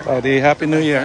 สวัสดี Happy New Year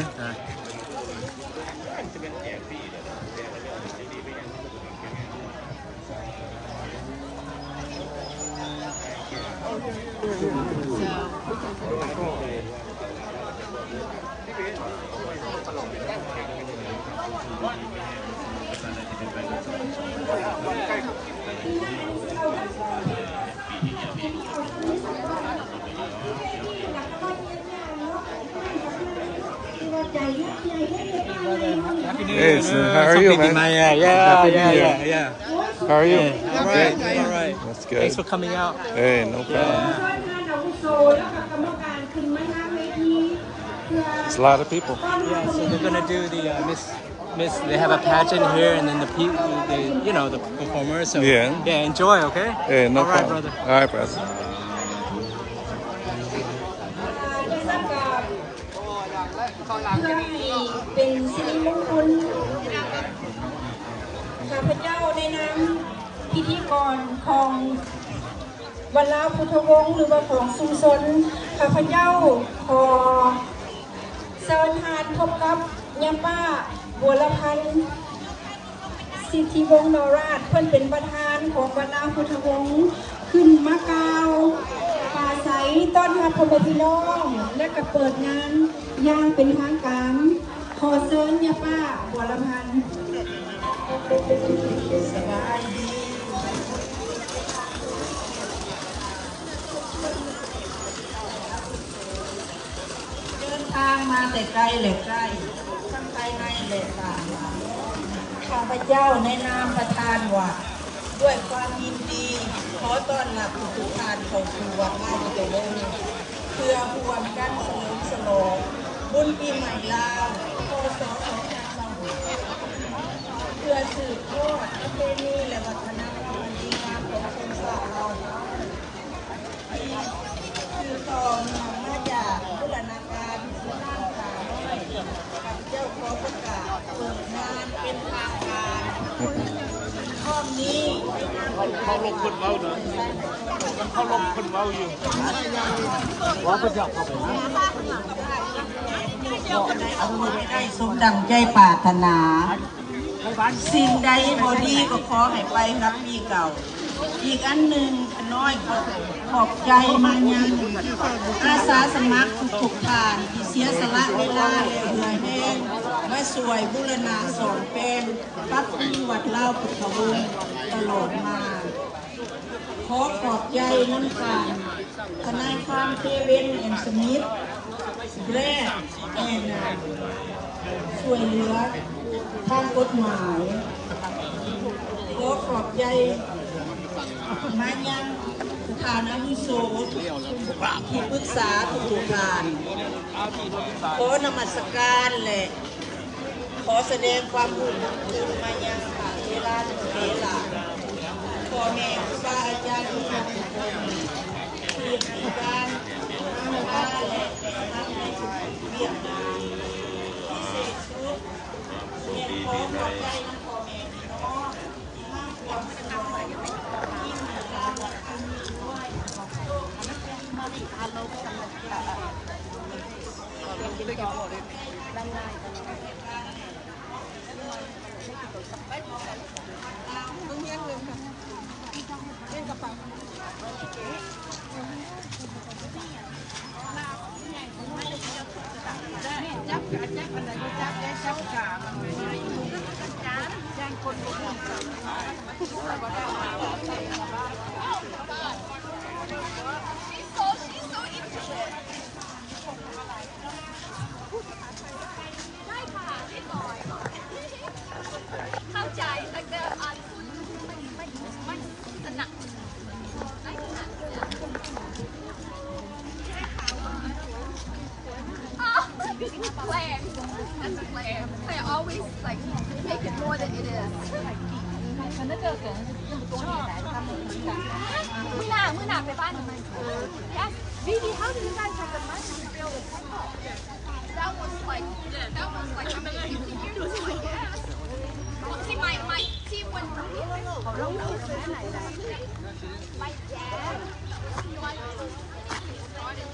Hey, so how are you, man? Yeah. How are you? All right. That's good. Thanks for coming out. Hey, no problem. There's a lot of people. Yeah, so they're gonna do the Miss. They have a pageant here, and then the performers. So Yeah. enjoy. Okay. Hey, no All right, problem. brother. All right, brother. เพื่อให้เป็นสิริมงคลข้าพเจ้าในนามพิธีกรของวัดลาวพุทธวงศ์หรือว่าของชุมชนข้าพเจ้าขอเชิญทานพบกับย่าป้าบัวละพันธ์สิทธิวงศ์นราชเพื่อนเป็นประธานของวัดลาวพุทธวงศ์ขึ้นมากล่าวปราศัยต้อนรับพ่อแม่พี่น้องและก็เปิดงานอย่างเป็นทางการขอเชิญย่าป้าบัวละพันธ์สบายดีเดินทางมาแต่ไกลและใกล้ทั้งภายในและต่างข้าพเจ้าในนามประธานว่าด้วยความยินดีขอต้อนรับทุกท่านเข้าสู่วัดลาวพุทธวงศ์เพื่อร่วมกันเฉลิมฉลองบุญปีใหม่ลาวพ.ศ. 2566เพื่อสืบทอดประเพณีและวัฒนธรรมอันดีงามของชนชาติเราที่สืบต่อมาจากบูรณาการสุนทรภาข้าพเจ้าขอประกาศเปิดงานเป็นทางการข้อนี้เขาลงคนเว้าเนอะเขาลงคนเว้าอยู่ว่าพระเจ้าเขาได้สมดังใจปรารถนาสิ่งใดบ่ดีก็ขอให้ไปรับปีเก่าอีกอันหนึ่งน้อยขอบใจมายังอาสาสมัครทุกท่านที่เสียสละเวลาและเหนื่อยแห้งมาสวยบูรณาสอนแปลงปรับปรุงวัดลาวพุทธวงศ์ตลอดมาขอขอบใจน้ำตาลทนายความเทเวนแอนสมิธแบรดแอนช่วยเหลือทางกฎหมายขอขอบใจมายังสถานอาวุโสที่ปรึกษาทุกท่านขอนมัสการและขอแสดงความบุญคุณมายังพระเทรานุเถระพ่อแม่ครูบาอาจารย์ทุกท่านที่มีการมาและทำให้เวียนงานพิเศษสุดเรียนขอขอบใจนะพ่อแม่พี่น้องที่มาร่วมสนุกที่มีการรับฟังด้วยเข้าใจแต่เดิมอ่านคุณไม่ถนัดไม่ถนัดplan. That's a plan. I always like make it more than it is. มื้อหน้าไปบ้านหนูไหม Yes. Vivi, how did you guys have the money to build a temple? That was like amazing. It was like yes. See, my team went from here. My dad, he like started.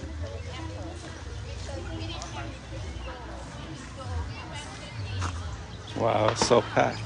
Wow, so packed.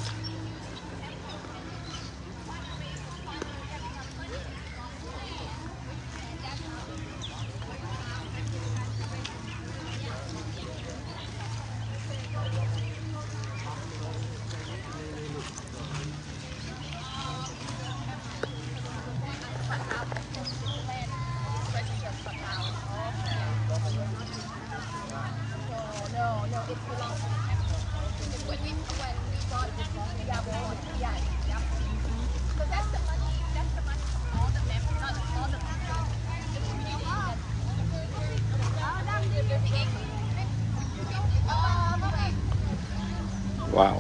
No, it belongs to the temple. When we bought it, yeah. So that's the money from all the members, not all the people. Wow.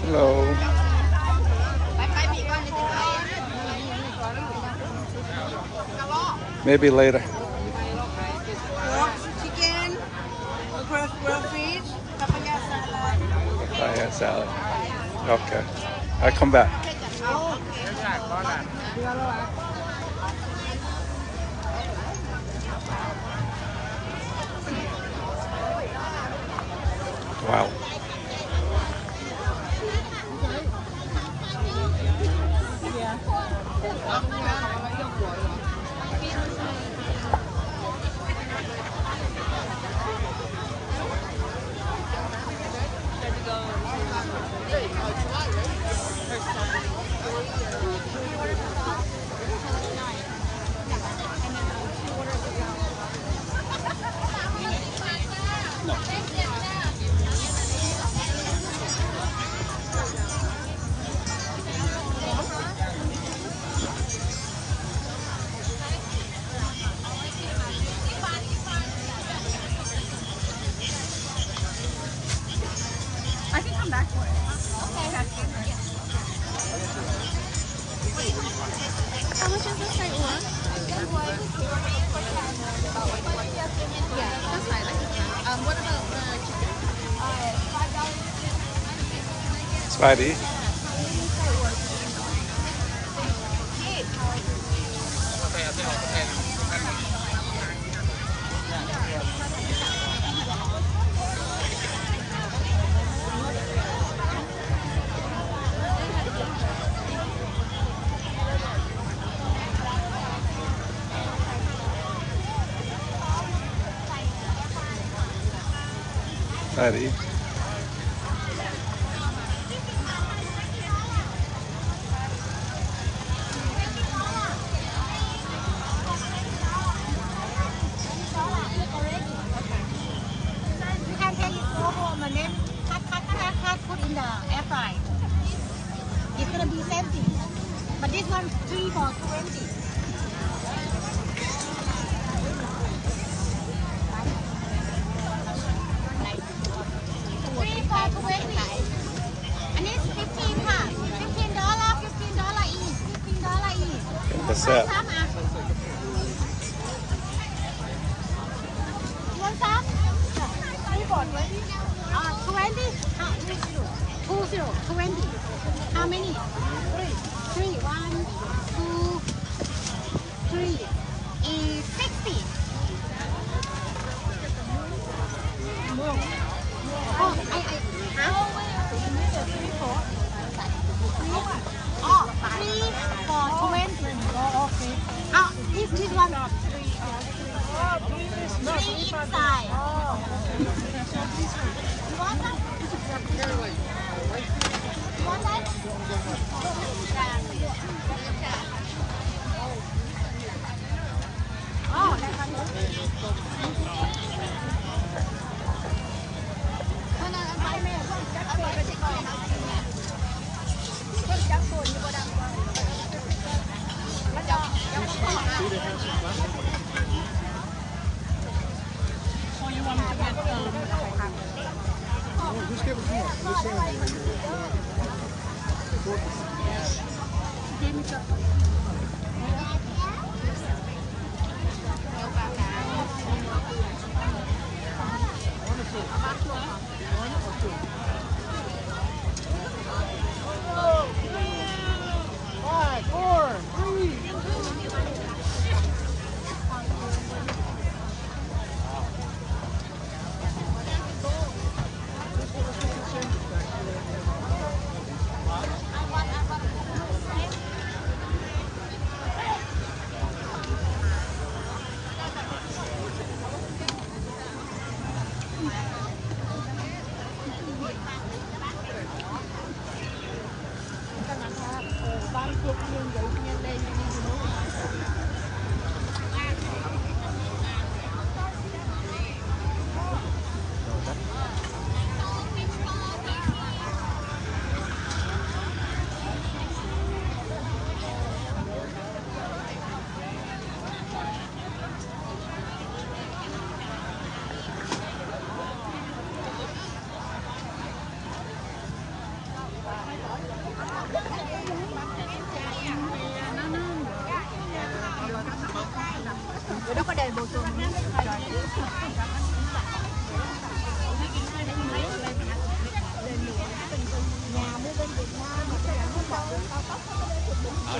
Hello. Maybe later. Chicken, grilled fish, papaya salad. Papaya salad. Okay. I come back. Wow. I can come back for it. Okay. How much is this right one? Yeah, that's fine. I can try. What about the chicken? $5. Spidey. Spidey. You can take it go home and then cut, put in the air fry. It's gonna be same thing. But this one 3 for 20. And it's 15 ค่ะ$15 each. $15 each. What's that? 20? 20. How many? 3. 1, 2, 3. Is 60. Oh, Oh, 3 for 20. Oh, okay. Oh, this one. 3 inside. You want that? You want that? Oh, that's one.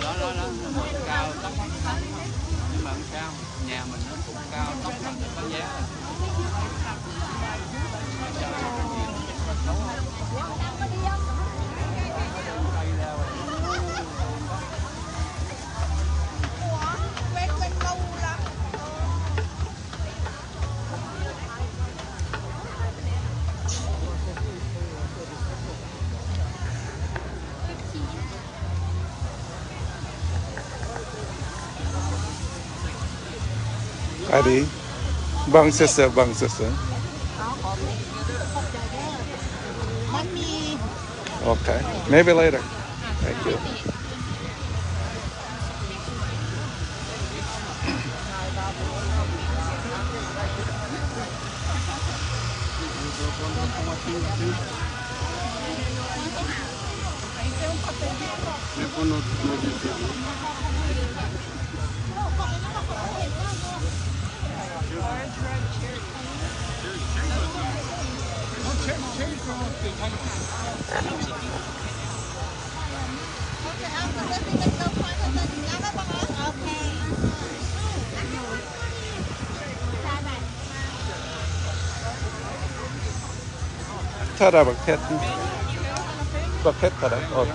Đó, cao tóc nhưng mà không sao, nhà mình nó cũng cao tóc mình nó có giá. Adi, bang sister. Okay, maybe later. Thank you. Tada bucket. Bucket tada. Oh,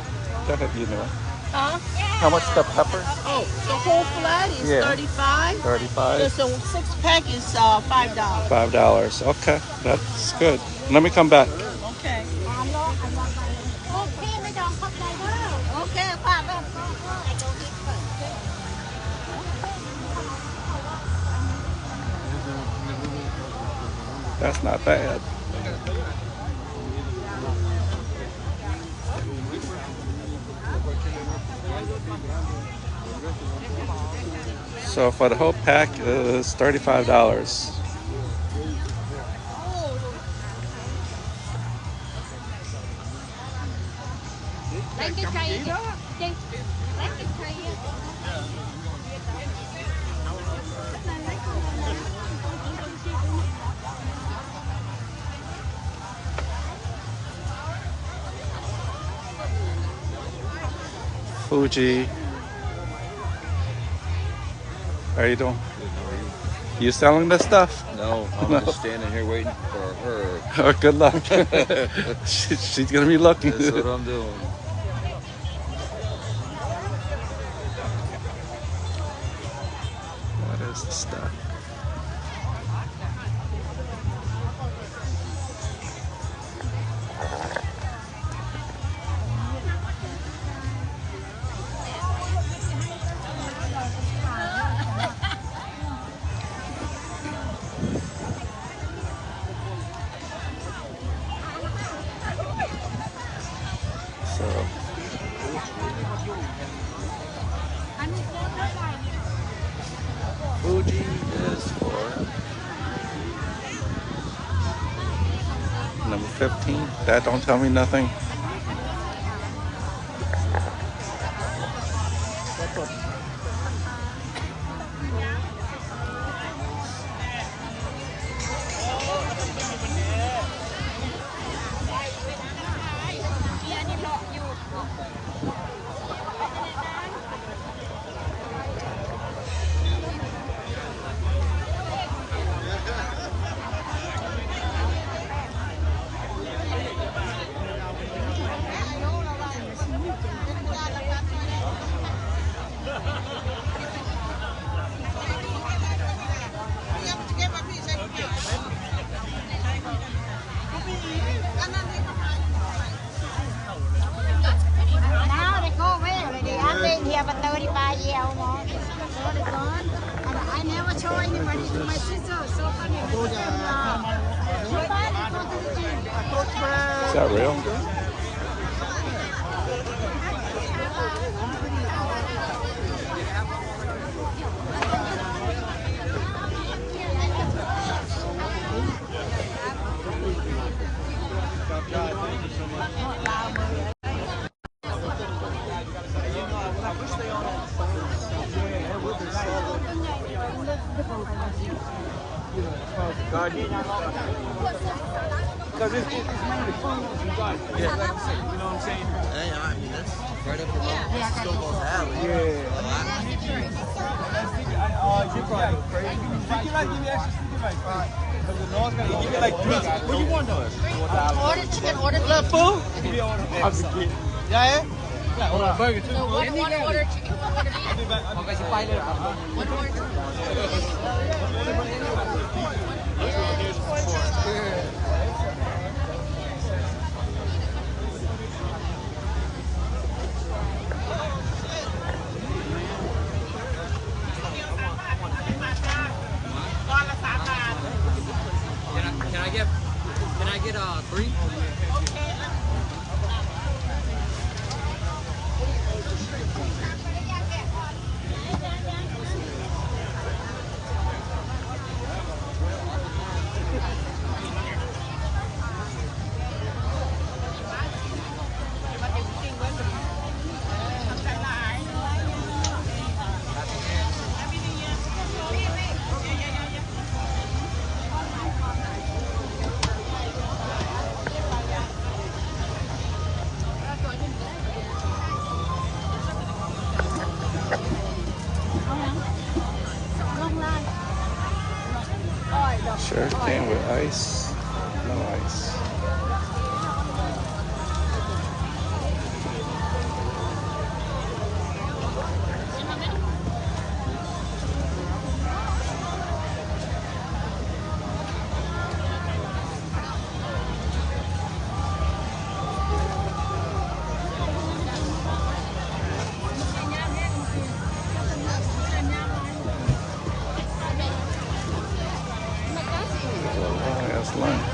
bucket you know. How much the pepper? Oh, the whole flat is Yeah. 35. 35. So 6-pack is $5. $5. Okay, that's good. Let me come back. Okay. Okay, ไม่ต้องเข้าใจเด้อ Okay, ฝากแล้ว That's not bad. So for the whole pack is $35. Lấy cái cây đó. Lấy cái cây á. Fuji. How you doing? You selling this stuff? No, I'm just standing here waiting for her. Oh, good luck. She's going to be looking. That's what I'm doing. What is the stuff? Fuji is for Number 15. That don't tell me nothing. Now they go away already. I've been here for 35 years almost. So they're gone. And I never show anybody to my sister. So funny. She finally go to the gym. Is that real? Hey, I mean, that's right up the Snowball's alley. Order chicken, order beef. Order chicken, order Can I get 3? Sure can with ice. No ice. That's lunch.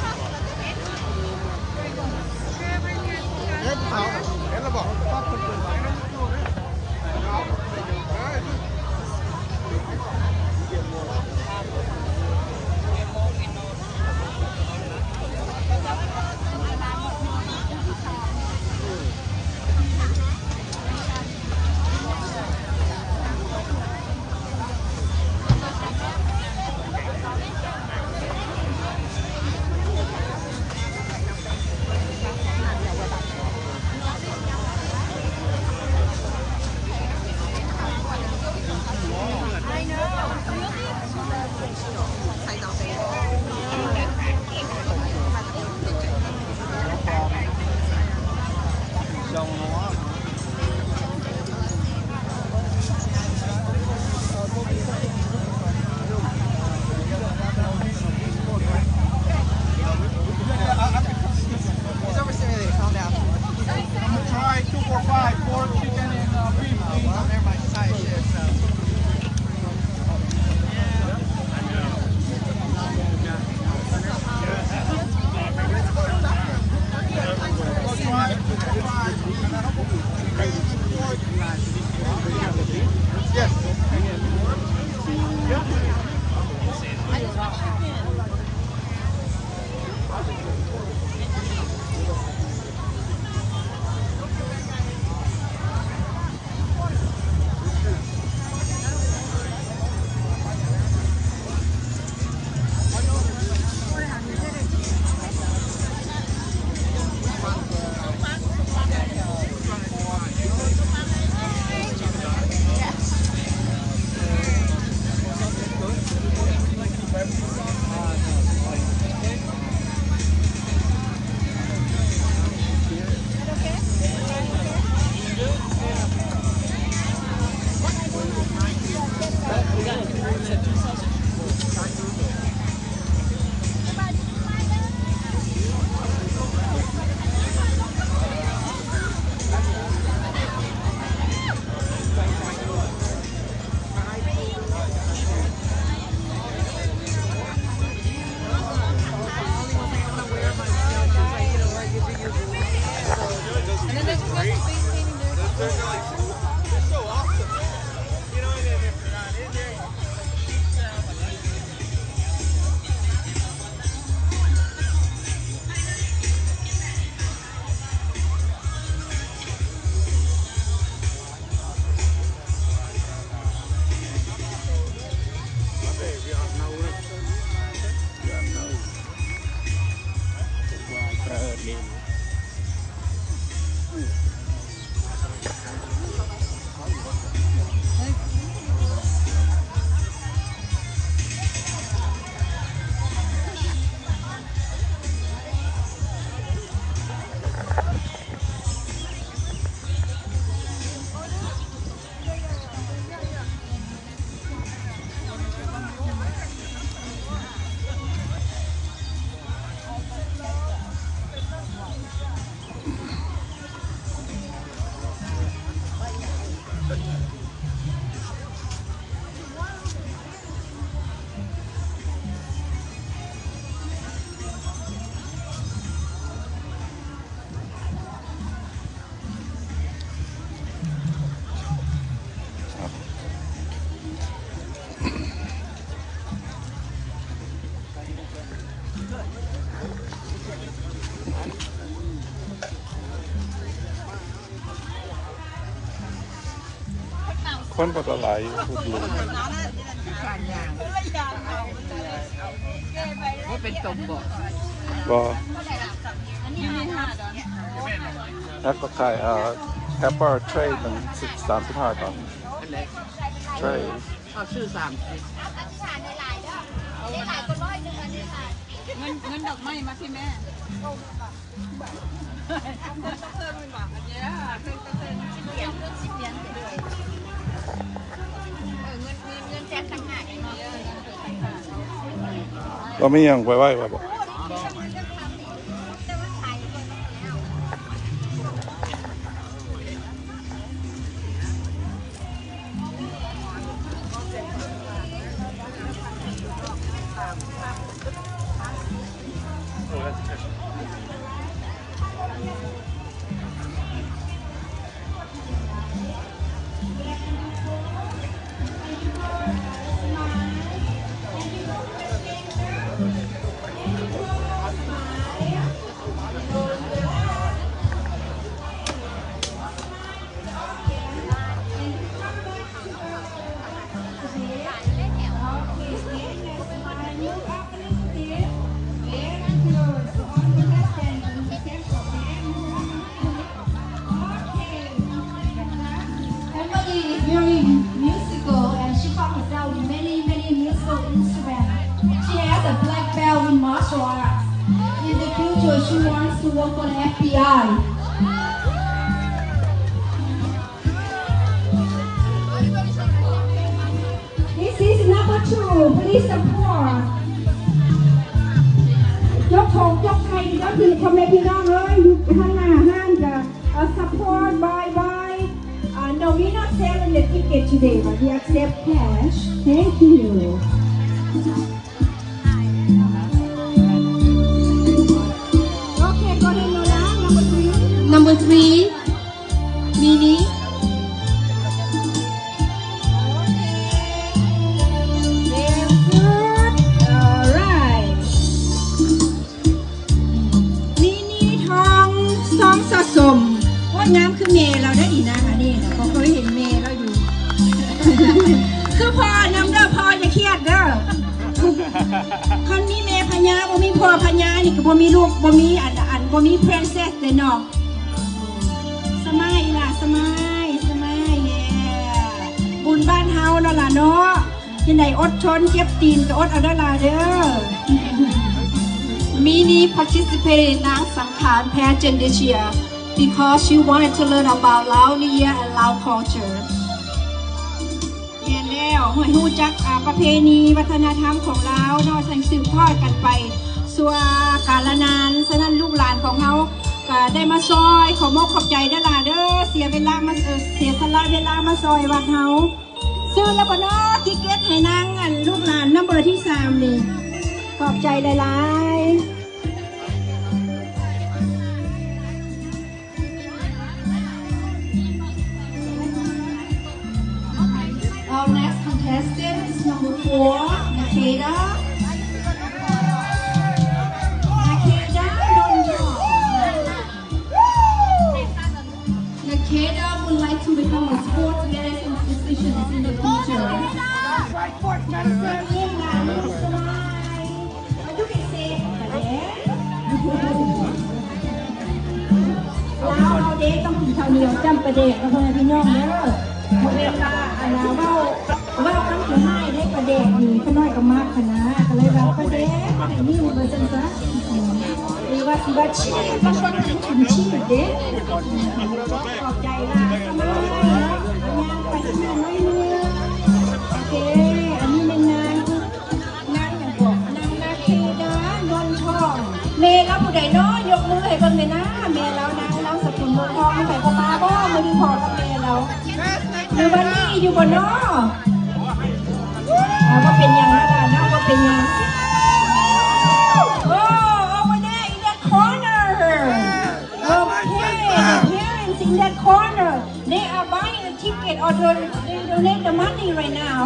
คนก็หลายพูดอยู่ ว่าเป็นตมบ่ บ่แล้วก็ขายpepper tray นึง35 บาท อันเล็ก tray เอาซื้อ30เงินดอกไม้มาพี่แม่เราไม่ยังไว้ว่าบ่In the future, she wants to work for the FBI. This is number 2. Please support. ยกธงยกไทยก็คือพ่อแม่พี่น้องเลยอยู่ข้างหน้าห้างจะ support buy. No, we're not selling the ticket today, but we accept cash. Thank you. Number 3, Mini. คือพ่อนำเด้อพ่ออย่าเครียดเด้อคันมีแม่พญาบ่มีพ่อพญานี่ก็บ่มีลูกบ่มีอันบ่มี princess เด้อเนาะสมัยล่ะสมัยเนี่ยบุญบ้านเฮานั่นล่ะเนาะที่ไหนอดทนเจ็บตีนก็อดเอาเด้อล่ะเด้อMini participated in Nang Sangkhan pageant this year because she wanted to learn about Lao Nia and Lao culture. เรียนแล้วให้รู้จักประเพณีวัฒนธรรมของเราเนาะสั่งสืบทอดกันไปสู่กาลนานฉะนั้นลูกหลานของเราก็ได้มาซอยขอมอบขอบใจเด้อล่ะเด้อเสียเวลามาเสียสละเวลามาซอยวัดเฮาซื้อแล้วบ่เนาะทิเก็ตให้นางลูกหลานนำเบอร์ที่3นี่ขอบใจหลายๆOur next contestant is number 4, Nakeda. Nakeda would like to become a sports medicine physician in the future. You can say Laoเอาเด็กต้องกินข้าวเหนียวจำประเด็กกับพ่อแม่พี่น้องเด้อเวลาอันน่ะเว้ากันสิให้ได้ประเด็กนี่ขน้อยก็มากคณะก็เลยว่าประเด็กให้นี่ว่าซั่นซะหรือว่าสิว่าชี้บ่ชวนกันถึงชี้เด้ขอบใจล่ะสมัยนะงานไปที่น้อยนึงโอเคอันนี้เป็นงานอย่างบอกนางนาเคดานนทองแม่เราผู้ใดเนาะยกมือให้เบิ่งเลยนะแม่เรานางนามสกุลนทองใส่พ่อตาบ่มื้อนี้พ่อกับแม่เราอยู่บ้านนี้อยู่บ่เนาะว่าเป็นยังนะล่ะว่าเป็นยัง Oh over there in that corner Okay the parents in that corner they are buying a ticket or they donate the money right now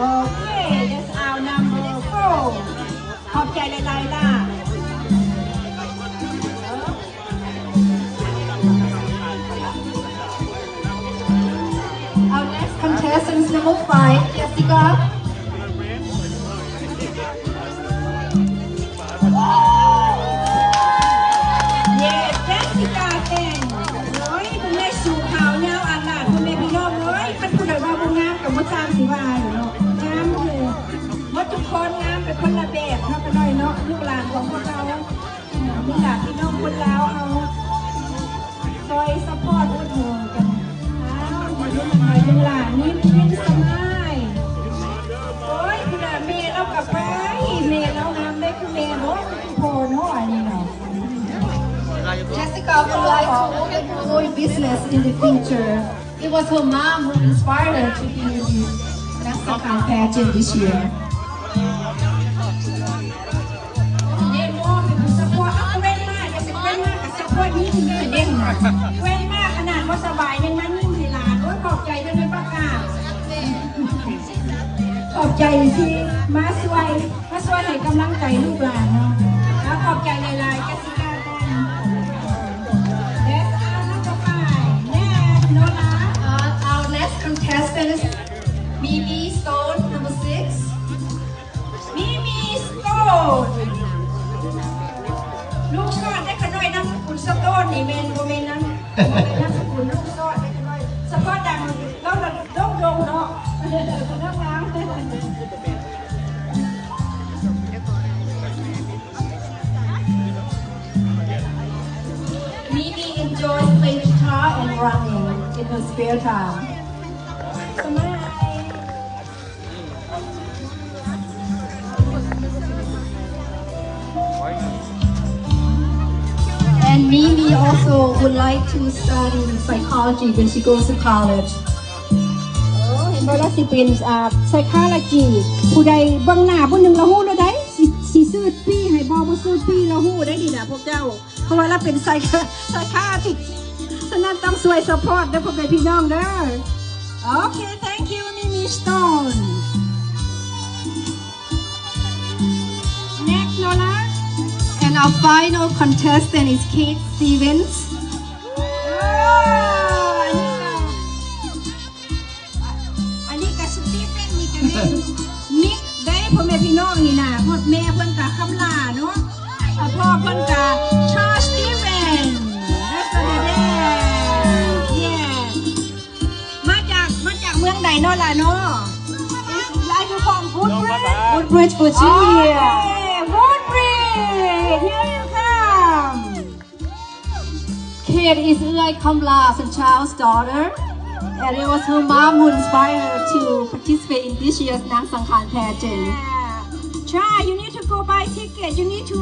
Okay that's our number 4ขอบใจหลายๆล่ะOur next contestant is number 5, Jessica. Yes, Jessica เก่งโอ้ยคุณแม่สู่ข่าวยาวอ่านหลานคุณแม่พี่น้องเอ้ยคันผู้ใดว่าบ่งามกับบ่ตามสิว่าอยู่เนาะงามเลยหมดทุกคนงามเป็นคนละแบบเนาะก็น้อยเนาะลูกหลานของพวกเราลูกหลานพี่น้องคนลาวเอาซอยซัพพอร์ตอุดหนุนกันเป็นหลานนี่เป็นสมัยโอ้ยคุณเมย์เรากลับไปเมย์เรางามได้คุณเมย์เนาะพอเนาะอันนี้เนาะ Jessica would like to open her own business in the future. It was her mom who inspired her to be in the Nang Sangkhan pageant this year. เด่นมองเป็นสปอร์ตเอาเว้นมากจะเป็นเว้นมากกับสปอร์ตนี่คือเด่นเว้นมากขนาดว่าสบายยังมันนิ่มให้หลานขอบใจด้วยประกาศขอบใจที่มาช่วยให้กำลังใจลูกหลานเนาะแล้วขอบใจหลายๆแกสิกากัน That's our number 5 Next Nola Our next contestant is Mimi Stone number 6 Mimi Stone ลูกซอดได้ขน้อยนามสกุลสโตนนี่เมนโบเมนนั้นนามสกุลลูกซอดได้ขน้อยสปอร์ตดังเราระดมดงเนาะเรื่องน้ำMimi enjoys playing guitar and running in her spare time. And Mimi also would like to study psychology when she goes to college. เห็นบ่ล่ะสิเป็นpsychology ผู้ใดเบิ่งหน้าผู้หนึงละฮู้แล้วได้สิซื้อปีให้บ่ซื้อปีละฮู้ได้ดิน่ะพวกเจ้าเพราะว่าเราเป็นpsychiatrist ฉะนั้นต้องช่วย support เด้อพ่อแม่พี่น้องเด้อ Okay thank you Mimi Stone Next Nola And our final contestant is Kate Stevens. อันนี้ก็ มิกได้พ่อแม่พี่น้องนี่นะพ่อแม่เพิ่นก็คำลาเนาะพ่อเพิ่นก็ชาสตีเวนthat's the day yeah มาจากเมืองใดเนาะล่ะเนาะAre you from Woodbridge, Virginia? Woodbridge, here you come. Kate is เอื้อยคำลา and Charles' daughter, and it was her mom who inspired her to participate in this year's นางสังขารpageant. Try, you need to go buy ticket. You need to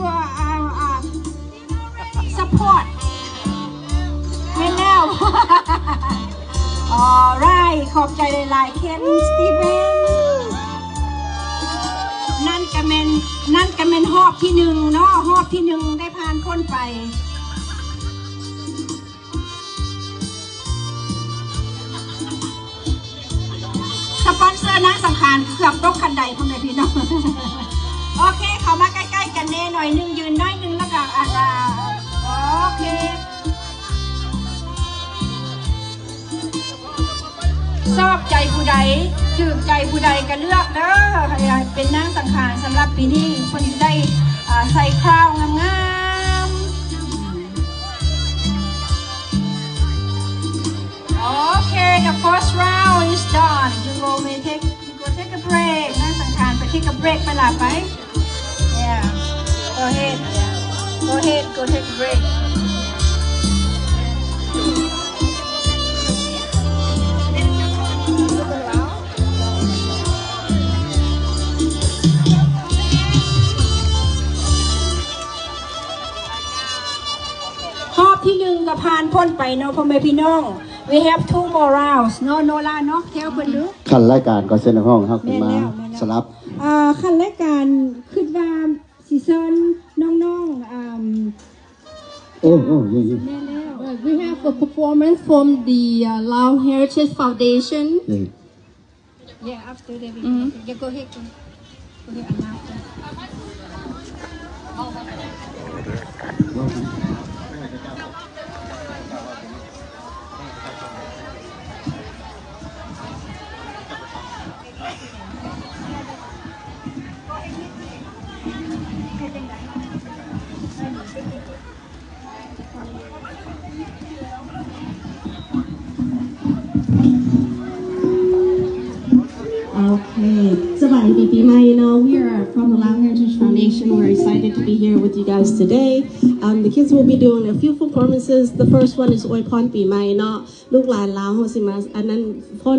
support. Right now. Alright, ขอบใจหลายๆ Ken Steven นั่นก็แม่นฮอบที่1เนาะฮอบที่1ได้ผ่านคนไปสปอนเซอร์นางสังขารเกือบตกคันใดพ่อแม่พี่น้องโอเคเข้ามาใกล้ๆกันแน่หน่อยนึงยืนหน่อยนึงแล้วก็โอเคชอบใจผู้ใดถูกใจผู้ใดก็เลือกเด้อให้เป็นนางสังขารสำหรับปีนี้คนได้ใส่คราวงามๆโอเค the first round is done you go take a break นางสังขารไป take a break ไปล่ะไป yeah go ahead go take a breakรอบที่1ก็ผ่านพ้นไปเนาะพ่อแม่พี่น้อง we have 2 more rounds เนาะโนลาเนาะแถวเพิ่นดูขั้นรายการก็เส้นห้องเฮาขึ้นมาสลับขั้นรายการคิดว่าสิเชิญน้องๆWe have a performance from the Lao Heritage Foundation. Yeah, after that we go ahead announce. สวัสดีปีใหม่เนาะ We are from the Lao Heritage Foundation. We're excited to be here with you guys today. The kids will be doing a few performances. The first one is อวยพรปีใหม่เนาะลูกหลานลาวเฮาสิมาอันนั้นฟ้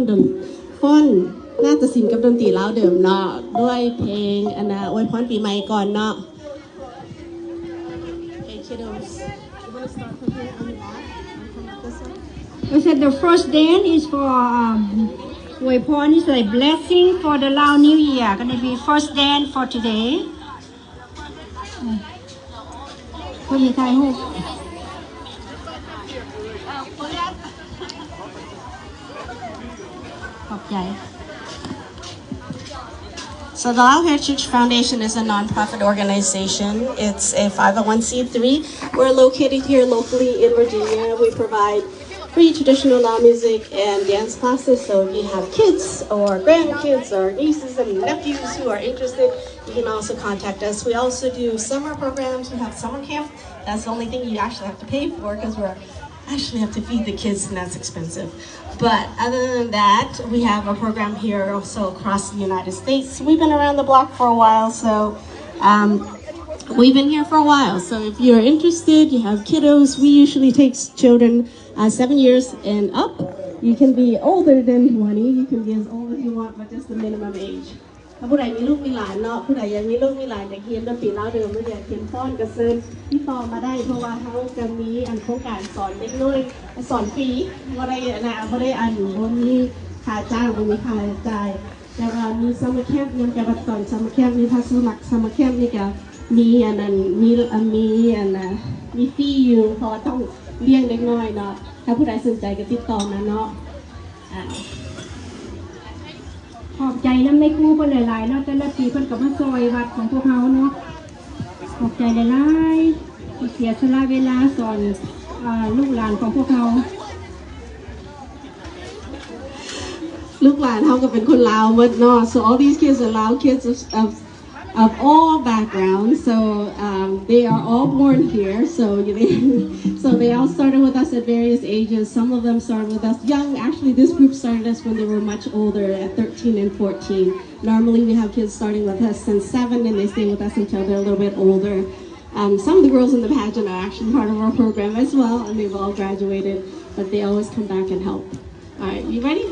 อนนาฏศิลป์กับดนตรีลาวเดิมเนาะด้วยเพลงอันน่ะอวยพรปีใหม่ก่อนเนาะ Hey kiddos, you want to start from here on the back? This one? I said the first dance is for อวยพร is like blessing for the Lao New Year. Gonna be first dance for today. คนไทยฮู้ขอบใจ So the Lao Heritage Foundation is a non-profit organization. It's a 501c3. We're located here locally in Virginia. We provide free traditional Lao music and dance classes. So if you have kids or grandkids or nieces and nephews who are interested, you can also contact us. We also do summer programs. We have summer camp. That's the only thing you actually have to pay for because we're actually have to feed the kids and that's expensive. But other than that, we have a program here also across the United States. We've been around the block for a while, so we've been here for a while. So if you're interested, you have kiddos, we usually take children 7 years and up. You can be older than 20. You can be as old as you want, but just the minimum age. ถ้าผู้ใดมีลูกมีหลานเนาะผู้ใดยังมีลูกมีหลานอยากเรียนดนตรีลาวเดิมหรืออยากเรียนฟ้อนกระเซินที่ต่อมาได้เพราะว่าเขาจะมีโครงการสอนเด็กน้อยสอนฟรีบ่ได้บ่มีค่าจ้างบ่มีค่าใช้จ่ายแล้วก็มีซัมเมอร์แคมป์นำกับสอนซัมเมอร์แคมป์มีทักษะสมัครซัมเมอร์แคมป์นี่ก็มีอันนั้นมีฟรีอยู่เพราะต้องเลี้ยงเด็กน้อยเนาะถ้าผู้ใดสนใจก็ติดต่อนะเนาะขอบใจน้ำในครูเพิ่นหลายๆเนาะแต่ละปีเพิ่นก็มาซอยวัดของพวกเฮาเนาะขอบใจหลายๆเสียสละเวลาสอนลูกหลานของพวกเฮา ลูกหลานเฮาก็เป็นคนลาวหมดเนาะ so all these kids are Lao kids of all backgrounds, so they are all born here, so they all started with us at various ages. Some of them started with us young. Actually, this group started us when they were much older, at 13 and 14. Normally, we have kids starting with us since 7, and they stay with us until they're a little bit older. Some of the girls in the pageant are actually part of our program as well, and they've all graduated, but they always come back and help. All right, you ready?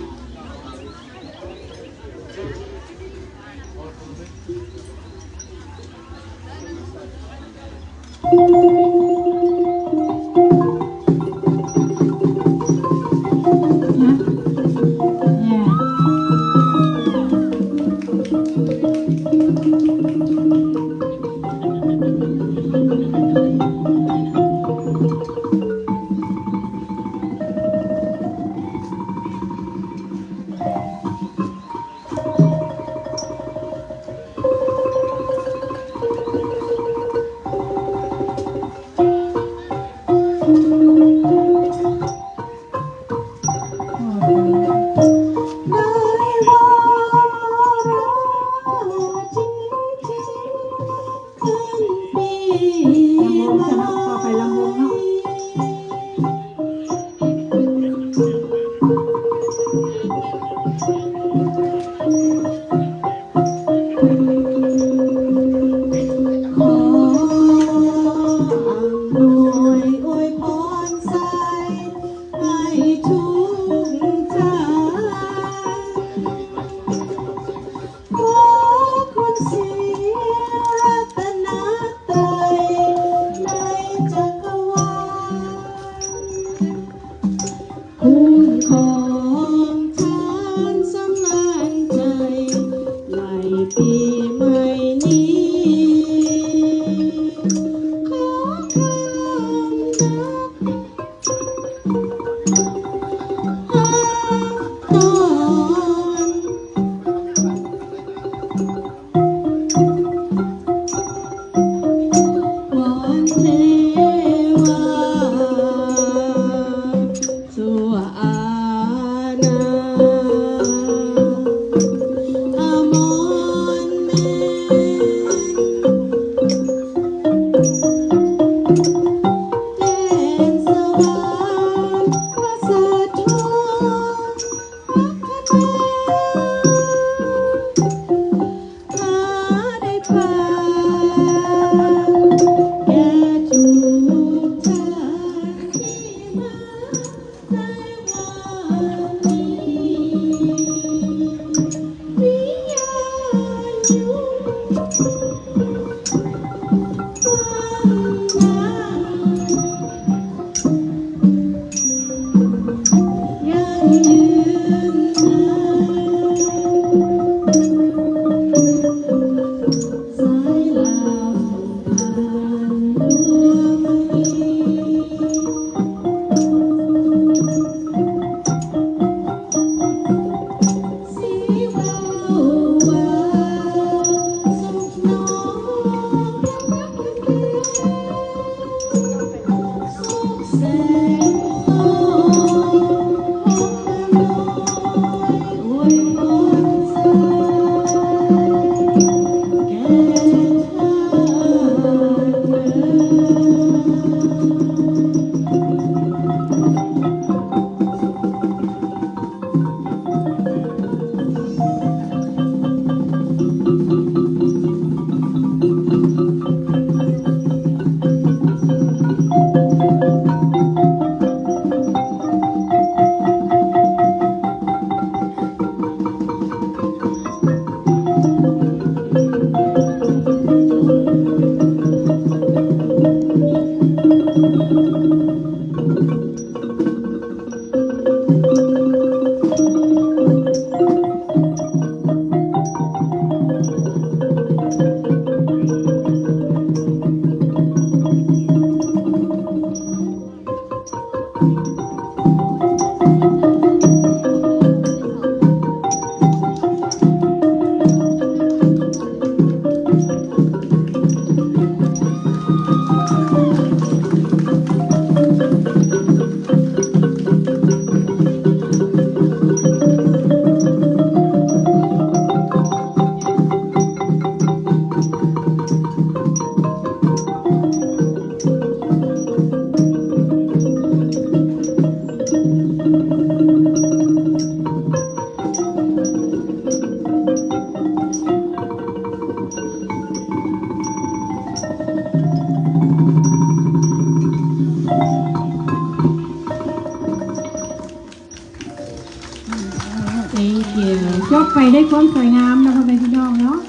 ได้ความสวยงามนะพ่อแม่พี่น้องเนาะ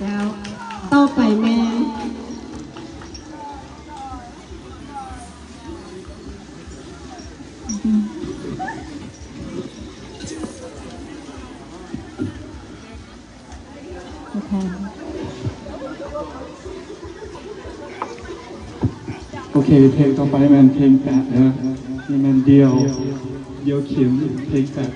แล้วต่อไปแม่โอเคเพลงต่อไปมันเพลงแปะนะนี่มันเดียวเข็มเพลงแปะ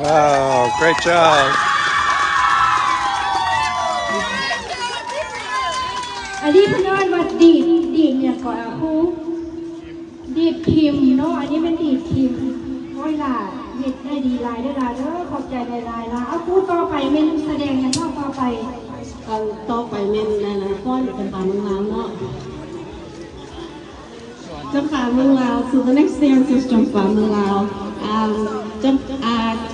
Wow, great job. อันนี้เพิ่นเอิ้นว่าดีดเนี่ยก่อนครูดีดพิมพ์เนาะอันนี้เป็นดีดพิมพ์โอ้ยล่ะเฮ็ดได้ดีหลายเด้อล่ะเด้อขอบใจหลายๆล่ะเอาครูต่อไปแม่นแสดงกันต่อไปต่อไปแม่นนั่นน่ะฟ้อนจำปาเมืองลาวเนาะจำปาเมืองลาว so the next dance is จำปาเมืองลาว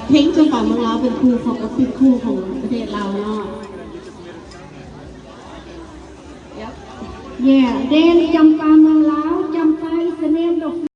เพลงจำปาเมืองลาวเป็นครูของประเทศลาวเนาะYeah, then จำปาเมืองลาวจำปา is the name of